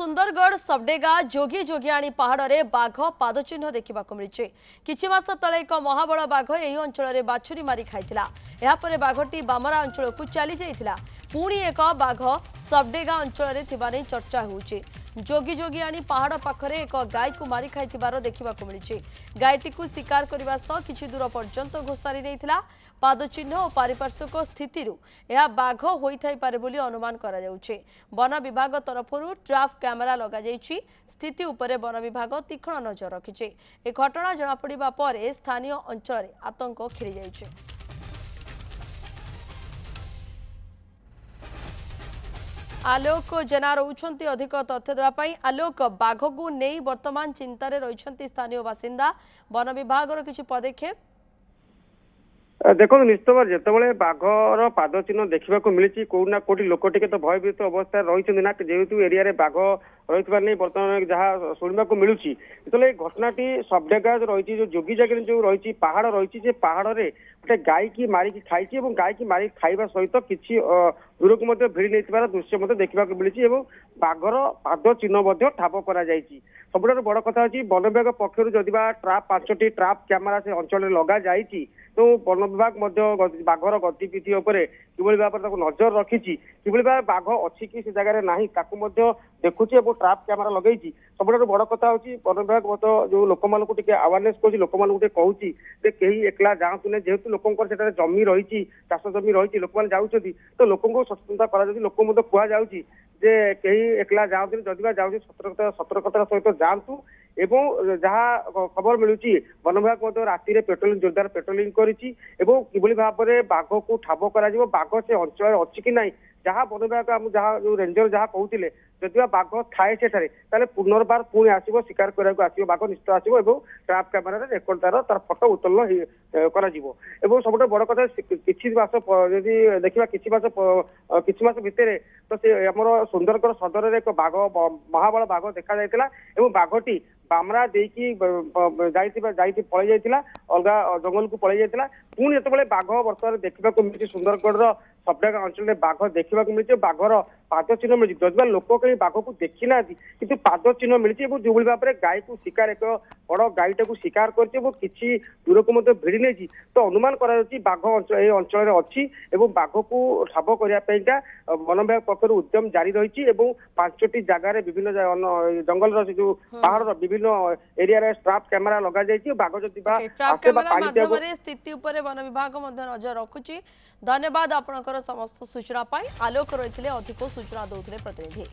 सुंदरगढ़ सबडेगा जोगी जोगियाणी पहाड़ में बाघ पादचिन्ह देखा मिली। किछि मास तले एक महाबल बाघ यह अंचल में बाछुरी मारी खाइथिला। यापर बाघटी बामरा अंचल को चली जाइथिला। पुणी एक बाघ सबडेगा अंचल में थिबा नै चर्चा होउछि। जोगी जोगियाणी पहाड़ पाखरे एक गाय को मारी खाइथिबार देखा मिली। गायटी को शिकार करने सह किछि दूर पर्यंत घोषारी नहीं। पादचिन्ह और पारिपार्श्विक स्थिति यह बाघ होइथाइ पारे बोली अनुमान करा जाउछि। वन विभाग तरफरु ट्रैप कैमेरा लगा जाइछि। स्थिति उपरे वन विभाग तीक्ष्ण नजर रखिछि। ए घटना जଣା पड़िबा परे स्थानीय अंचल आतंक खेली जाइछि। आलोक जेना रहुछंती अधिक तथ्य देवाई। आलोक, बाघ को नहीं वर्तमान चिंतार रही स्थानीय बासिंदा, वन विभाग किसी पदक्षेप? देखो निश्चित भाव जिते बाघर पाद चिन्ह देखा मिली कौटना कौटी लोक टे तो भयभीत अवस्था रही ना जेहेतु एरिया रे बाघ रही बर्तमान जहाँ शुणा मिलूँ जो घटनाटी सबडेगा रही जो जोगी जगह जो रही पहाड़ रही पहाड़ में गोटे गाय की मारिकी खाई गाय की मारिक खाଇବା सहित किसी दूर को भिड़ी नहीं दृश्य देखा मिली बाघर पाद चिन्ह ठाब कर सबुठ बड़ कथा हूँ वन विभाग पक्षर जदि ट्राप 5टी ट्राप कैमेरा से अंचल लगा जाइए तो वन विभाग बाघर गतिविधि कि भाव नजर रखी कि भाव बाघ अच्छी कि से जगह ना देखुची और ट्राप कैमेरा लगे सबुठ बड़ कथा हूँ वन विभाग जो लोक मानक अवेयरनेस कर लोक मानक कहूँ कहीं एकला जातु जेहेतु लोक जमी रही चाष जमी रही लोक मैंने जाऊँगी तो लोक सचेतनता कर लोक कहुच्छी जे कहीं एकला जातु जदि जाऊँगी सतर्कतार सहित जातु एवं जहाँ खबर मिलूँ वन विभाग राति पेट्रोलिंग जोरदार पेट्रोलिंग कर भाव में बाघ को ठाब कर बाघ से अंचल अच्छी कि ना जहाँ वन विभाग जहाँ जो रेंजर जहाँ कहते जदि बाघ थाए से पुनर्बार पुणी आसो शिकार करने बाघ निश्चित आसो ट्राप कैमेरा रेकर्ड तार फटो उत्तोलन कर सब बड़ कथा किसी मास जदि देखा किसी मास भितर तो से आमर सुंदरगढ़ सदर में एक बाघ महाबल बाघ देखा जाइथिला एवं बाघटी बामरा देकी पलि जाइथिला अलग जंगल को पलि जाइथिला पुणी जिते बाघ बर्तमान देखा मिली सुंदरगढ़ सबडेगा अंचल में बाघ देखा मिली बाघर पाद चिन्ह मिली जदि लोक कहीं बाघ को देखी ना कि पाद चिन्ह मिली जो भाव में गाय को शिकार एक बड़ गायटा को शिकार कर दूर को भिड़ी नहीं तो अनुमान बाघ अंचल अच्छी बाघ को ठाब करने वन विभाग पक्ष उद्यम जारी रही 5टी जगार विभिन्न जंगल जो पहाड़ विभिन्न एरिया ट्रैप कैमेरा लगा जाइए बाघ जब स्थिति वन विभाग नजर रखुची। धन्यवाद आपणकर समस्त सूचना आलोक रही अधिक सूचना दौले प्रतिनिधि।